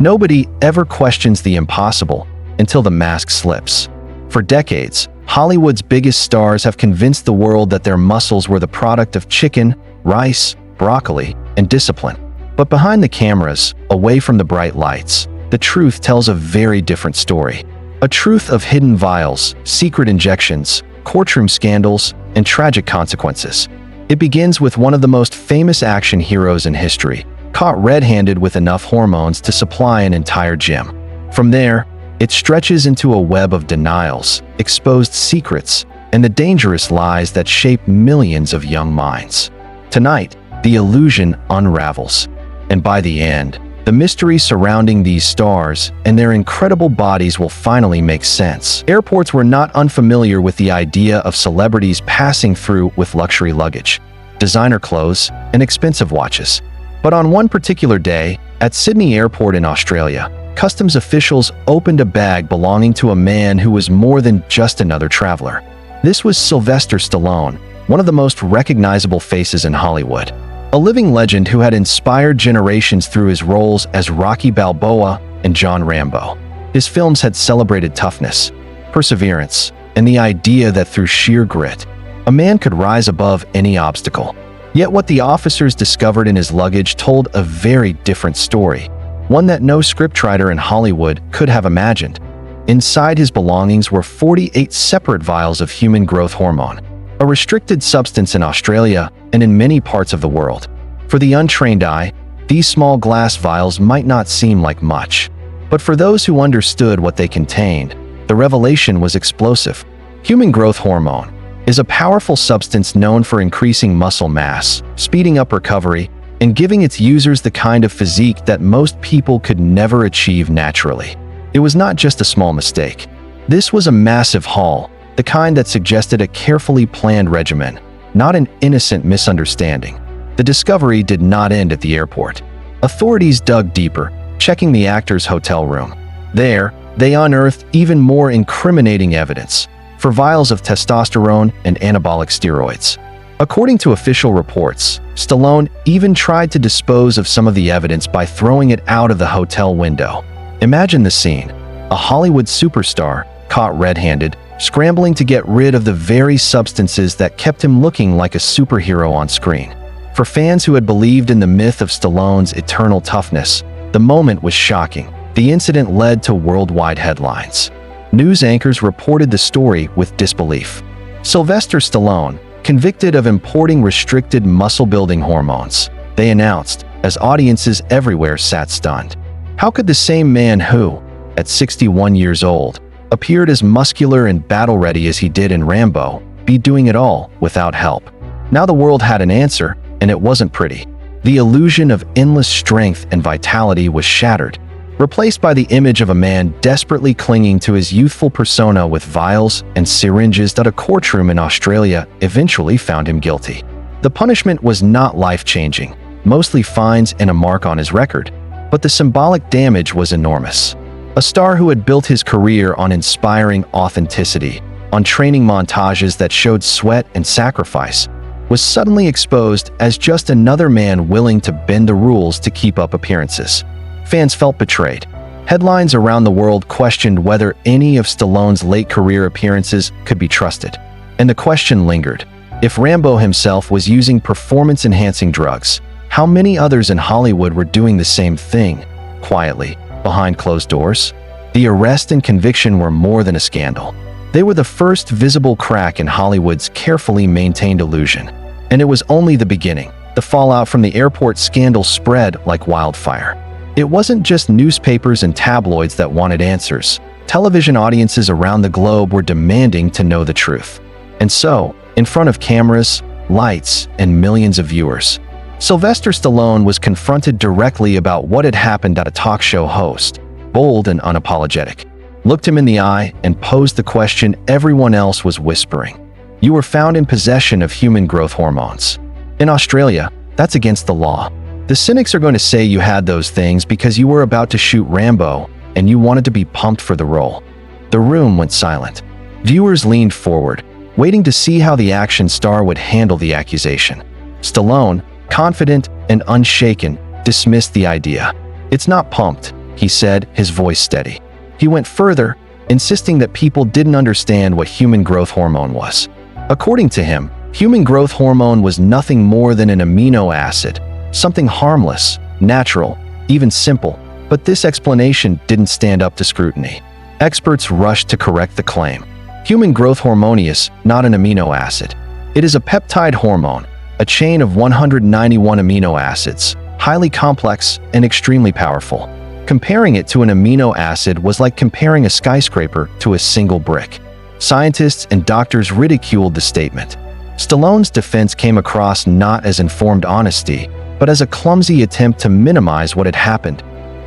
Nobody ever questions the impossible until the mask slips. For decades, Hollywood's biggest stars have convinced the world that their muscles were the product of chicken, rice, broccoli, and discipline. But behind the cameras, away from the bright lights, the truth tells a very different story. A truth of hidden vials, secret injections, courtroom scandals, and tragic consequences. It begins with one of the most famous action heroes in history, caught red-handed with enough hormones to supply an entire gym. From there, it stretches into a web of denials, exposed secrets, and the dangerous lies that shape millions of young minds. Tonight, the illusion unravels, and by the end, the mystery surrounding these stars and their incredible bodies will finally make sense. Airports were not unfamiliar with the idea of celebrities passing through with luxury luggage, designer clothes, and expensive watches. But on one particular day, at Sydney Airport in Australia, customs officials opened a bag belonging to a man who was more than just another traveler. This was Sylvester Stallone, one of the most recognizable faces in Hollywood. A living legend who had inspired generations through his roles as Rocky Balboa and John Rambo. His films had celebrated toughness, perseverance, and the idea that through sheer grit, a man could rise above any obstacle. Yet what the officers discovered in his luggage told a very different story, one that no scriptwriter in Hollywood could have imagined. Inside his belongings were 48 separate vials of human growth hormone, a restricted substance in Australia and in many parts of the world. For the untrained eye, these small glass vials might not seem like much. But for those who understood what they contained, the revelation was explosive. Human growth hormone is a powerful substance known for increasing muscle mass, speeding up recovery, and giving its users the kind of physique that most people could never achieve naturally. It was not just a small mistake. This was a massive haul, the kind that suggested a carefully planned regimen, not an innocent misunderstanding. The discovery did not end at the airport. Authorities dug deeper, checking the actor's hotel room. There, they unearthed even more incriminating evidence for vials of testosterone and anabolic steroids. According to official reports, Stallone even tried to dispose of some of the evidence by throwing it out of the hotel window. Imagine the scene: a Hollywood superstar, caught red-handed, scrambling to get rid of the very substances that kept him looking like a superhero on screen. For fans who had believed in the myth of Stallone's eternal toughness, the moment was shocking. The incident led to worldwide headlines. News anchors reported the story with disbelief. Sylvester Stallone, convicted of importing restricted muscle-building hormones, they announced, as audiences everywhere sat stunned. How could the same man who, at 61 years old, appeared as muscular and battle-ready as he did in Rambo, be doing it all without help? Now the world had an answer, and it wasn't pretty. The illusion of endless strength and vitality was shattered, replaced by the image of a man desperately clinging to his youthful persona with vials and syringes that a courtroom in Australia eventually found him guilty. The punishment was not life-changing, mostly fines and a mark on his record, but the symbolic damage was enormous. A star who had built his career on inspiring authenticity, on training montages that showed sweat and sacrifice, was suddenly exposed as just another man willing to bend the rules to keep up appearances. Fans felt betrayed. Headlines around the world questioned whether any of Stallone's late career appearances could be trusted. And the question lingered: if Rambo himself was using performance-enhancing drugs, how many others in Hollywood were doing the same thing, quietly, behind closed doors? The arrest and conviction were more than a scandal. They were the first visible crack in Hollywood's carefully maintained illusion. And it was only the beginning. The fallout from the airport scandal spread like wildfire. It wasn't just newspapers and tabloids that wanted answers. Television audiences around the globe were demanding to know the truth. And so, in front of cameras, lights, and millions of viewers, Sylvester Stallone was confronted directly about what had happened at a talk show host, bold and unapologetic, looked him in the eye and posed the question everyone else was whispering. You were found in possession of human growth hormones. In Australia, that's against the law. The cynics are going to say you had those things because you were about to shoot Rambo and you wanted to be pumped for the role. The room went silent. Viewers leaned forward, waiting to see how the action star would handle the accusation. Stallone, confident and unshaken, dismissed the idea. It's not pumped, he said, his voice steady. He went further, insisting that people didn't understand what human growth hormone was. According to him, human growth hormone was nothing more than an amino acid, something harmless, natural, even simple. But this explanation didn't stand up to scrutiny. Experts rushed to correct the claim. Human growth hormone is not an amino acid. It is a peptide hormone, a chain of 191 amino acids, highly complex and extremely powerful. Comparing it to an amino acid was like comparing a skyscraper to a single brick. Scientists and doctors ridiculed the statement. Stallone's defense came across not as informed honesty, but as a clumsy attempt to minimize what had happened.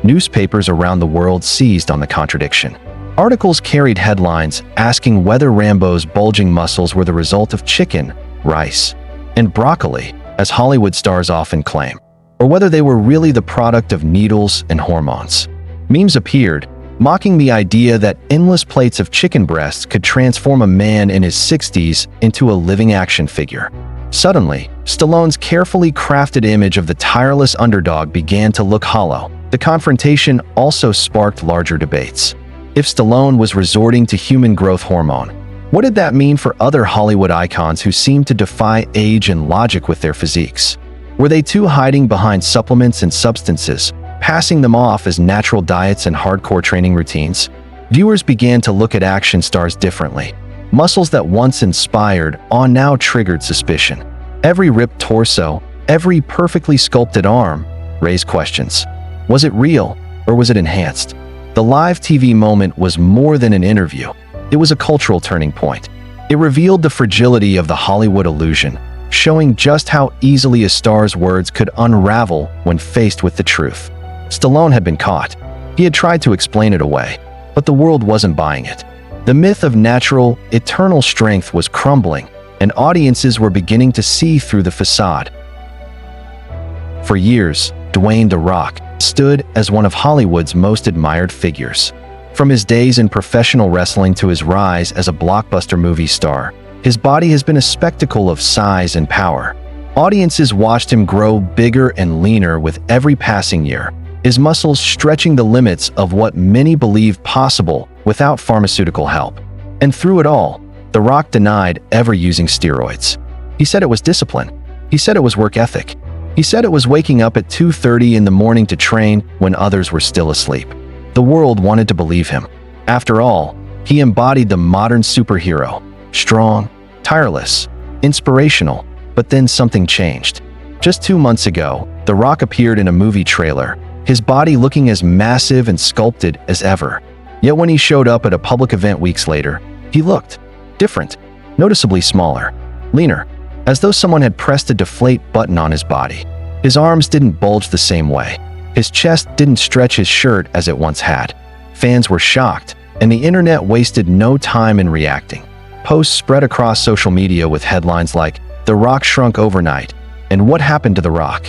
Newspapers around the world seized on the contradiction. Articles carried headlines asking whether Rambo's bulging muscles were the result of chicken, rice, and broccoli, as Hollywood stars often claim, or whether they were really the product of needles and hormones. Memes appeared, mocking the idea that endless plates of chicken breasts could transform a man in his 60s into a living action figure. Suddenly, Stallone's carefully crafted image of the tireless underdog began to look hollow. The confrontation also sparked larger debates. If Stallone was resorting to human growth hormone, what did that mean for other Hollywood icons who seemed to defy age and logic with their physiques? Were they too hiding behind supplements and substances, passing them off as natural diets and hardcore training routines? Viewers began to look at action stars differently. Muscles that once inspired awe now triggered suspicion. Every ripped torso, every perfectly sculpted arm raised questions. Was it real, or was it enhanced? The live TV moment was more than an interview. It was a cultural turning point. It revealed the fragility of the Hollywood illusion, showing just how easily a star's words could unravel when faced with the truth. Stallone had been caught. He had tried to explain it away, but the world wasn't buying it. The myth of natural, eternal strength was crumbling, and audiences were beginning to see through the facade. For years, Dwayne "The Rock" stood as one of Hollywood's most admired figures. From his days in professional wrestling to his rise as a blockbuster movie star, his body has been a spectacle of size and power. Audiences watched him grow bigger and leaner with every passing year, his muscles stretching the limits of what many believed possible without pharmaceutical help. And through it all, The Rock denied ever using steroids. He said it was discipline. He said it was work ethic. He said it was waking up at 2:30 in the morning to train when others were still asleep. The world wanted to believe him. After all, he embodied the modern superhero. Strong, tireless, inspirational. But then something changed. Just 2 months ago, The Rock appeared in a movie trailer, his body looking as massive and sculpted as ever. Yet when he showed up at a public event weeks later, he looked different, noticeably smaller, leaner, as though someone had pressed a deflate button on his body. His arms didn't bulge the same way. His chest didn't stretch his shirt as it once had. Fans were shocked, and the internet wasted no time in reacting. Posts spread across social media with headlines like, "The Rock shrunk overnight," and "What happened to The Rock?"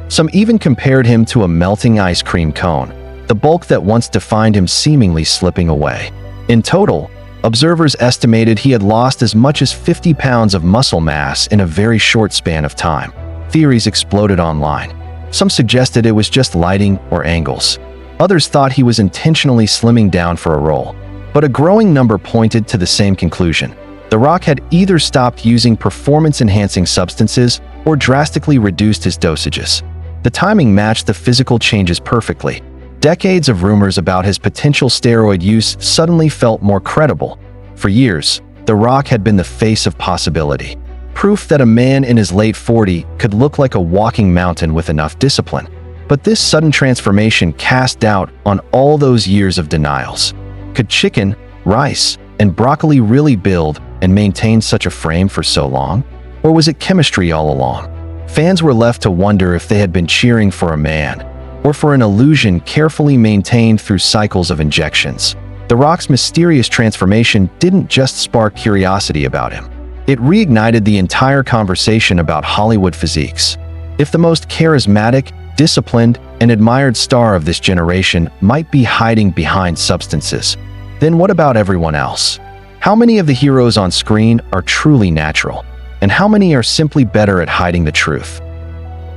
Some even compared him to a melting ice cream cone, the bulk that once defined him seemingly slipping away. In total, observers estimated he had lost as much as 50 pounds of muscle mass in a very short span of time. Theories exploded online. Some suggested it was just lighting or angles. Others thought he was intentionally slimming down for a role. But a growing number pointed to the same conclusion. The Rock had either stopped using performance-enhancing substances or drastically reduced his dosages. The timing matched the physical changes perfectly. Decades of rumors about his potential steroid use suddenly felt more credible. For years, The Rock had been the face of possibility. Proof that a man in his late 40s could look like a walking mountain with enough discipline. But this sudden transformation cast doubt on all those years of denials. Could chicken, rice, and broccoli really build and maintain such a frame for so long? Or was it chemistry all along? Fans were left to wonder if they had been cheering for a man, or for an illusion carefully maintained through cycles of injections. The Rock's mysterious transformation didn't just spark curiosity about him. It reignited the entire conversation about Hollywood physiques. If the most charismatic, disciplined, and admired star of this generation might be hiding behind substances, then what about everyone else? How many of the heroes on screen are truly natural, and how many are simply better at hiding the truth?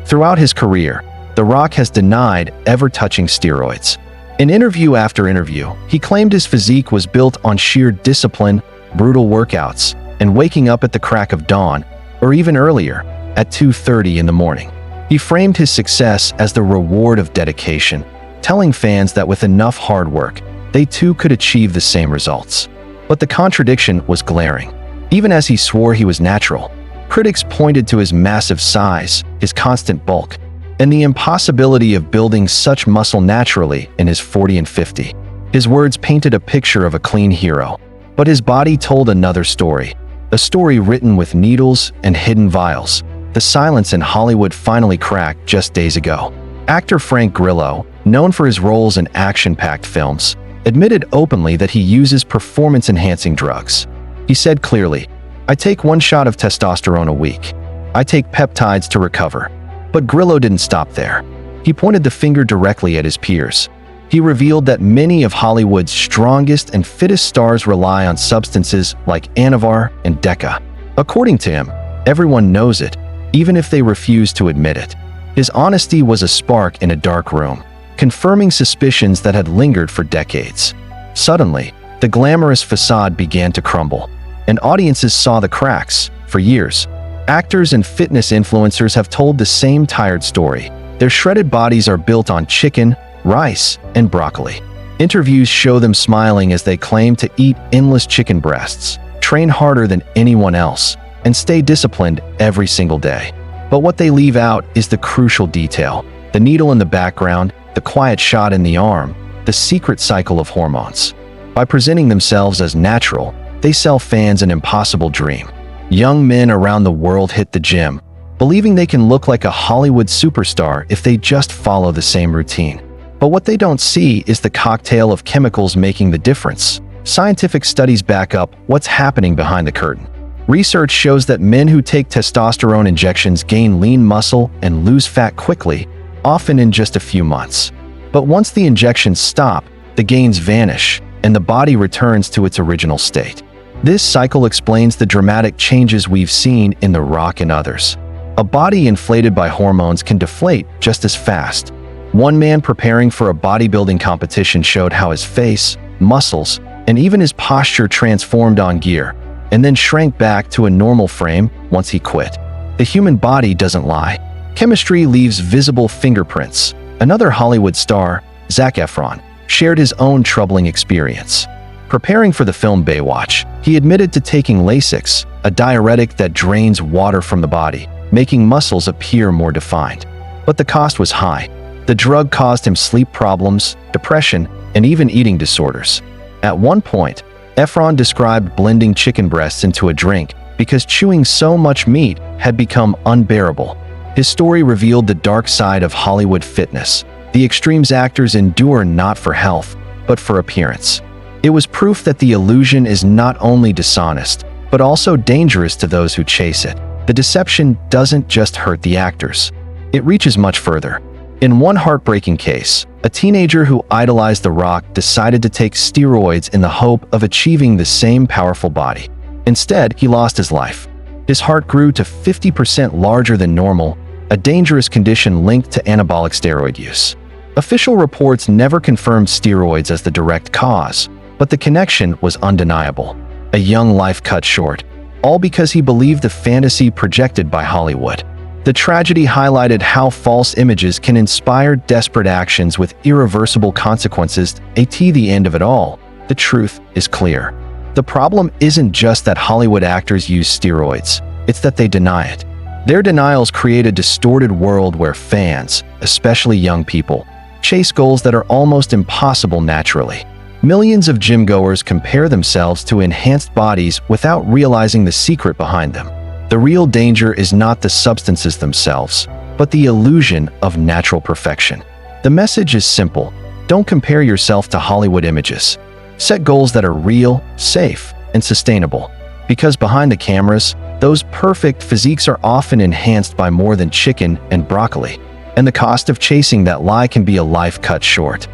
Throughout his career, The Rock has denied ever touching steroids. In interview after interview, he claimed his physique was built on sheer discipline, brutal workouts, and waking up at the crack of dawn, or even earlier, at 2:30 in the morning. He framed his success as the reward of dedication, telling fans that with enough hard work, they too could achieve the same results. But the contradiction was glaring. Even as he swore he was natural, critics pointed to his massive size, his constant bulk, and the impossibility of building such muscle naturally in his 40 and 50. His words painted a picture of a clean hero, but his body told another story, a story written with needles and hidden vials. The silence in Hollywood finally cracked just days ago. Actor Frank Grillo, known for his roles in action-packed films, admitted openly that he uses performance-enhancing drugs. He said clearly, "I take 1 shot of testosterone a week. I take peptides to recover." But Grillo didn't stop there. He pointed the finger directly at his peers. He revealed that many of Hollywood's strongest and fittest stars rely on substances like Anavar and Deca. According to him, everyone knows it, even if they refuse to admit it. His honesty was a spark in a dark room, confirming suspicions that had lingered for decades. Suddenly, the glamorous facade began to crumble, and audiences saw the cracks. For years, actors and fitness influencers have told the same tired story. Their shredded bodies are built on chicken, rice, and broccoli. Interviews show them smiling as they claim to eat endless chicken breasts, train harder than anyone else, and stay disciplined every single day. But what they leave out is the crucial detail: the needle in the background, the quiet shot in the arm, the secret cycle of hormones. By presenting themselves as natural, they sell fans an impossible dream. Young men around the world hit the gym, believing they can look like a Hollywood superstar if they just follow the same routine. But what they don't see is the cocktail of chemicals making the difference. Scientific studies back up what's happening behind the curtain. Research shows that men who take testosterone injections gain lean muscle and lose fat quickly, often in just a few months. But once the injections stop, the gains vanish, and the body returns to its original state. This cycle explains the dramatic changes we've seen in The Rock and others. A body inflated by hormones can deflate just as fast. One man preparing for a bodybuilding competition showed how his face, muscles, and even his posture transformed on gear, and then shrank back to a normal frame once he quit. The human body doesn't lie. Chemistry leaves visible fingerprints. Another Hollywood star, Zac Efron, shared his own troubling experience. Preparing for the film Baywatch, he admitted to taking Lasix, a diuretic that drains water from the body, making muscles appear more defined. But the cost was high. The drug caused him sleep problems, depression, and even eating disorders. At one point, Efron described blending chicken breasts into a drink because chewing so much meat had become unbearable. His story revealed the dark side of Hollywood fitness, the extremes actors endure not for health, but for appearance. It was proof that the illusion is not only dishonest, but also dangerous to those who chase it. The deception doesn't just hurt the actors. It reaches much further. In one heartbreaking case, a teenager who idolized The Rock decided to take steroids in the hope of achieving the same powerful body. Instead, he lost his life. His heart grew to 50% larger than normal, a dangerous condition linked to anabolic steroid use. Official reports never confirmed steroids as the direct cause, but the connection was undeniable. A young life cut short, all because he believed the fantasy projected by Hollywood. The tragedy highlighted how false images can inspire desperate actions with irreversible consequences. At the end of it all, the truth is clear. The problem isn't just that Hollywood actors use steroids, it's that they deny it. Their denials create a distorted world where fans, especially young people, chase goals that are almost impossible naturally. Millions of gym-goers compare themselves to enhanced bodies without realizing the secret behind them. The real danger is not the substances themselves, but the illusion of natural perfection. The message is simple: don't compare yourself to Hollywood images. Set goals that are real, safe, and sustainable. Because behind the cameras, those perfect physiques are often enhanced by more than chicken and broccoli. And the cost of chasing that lie can be a life cut short.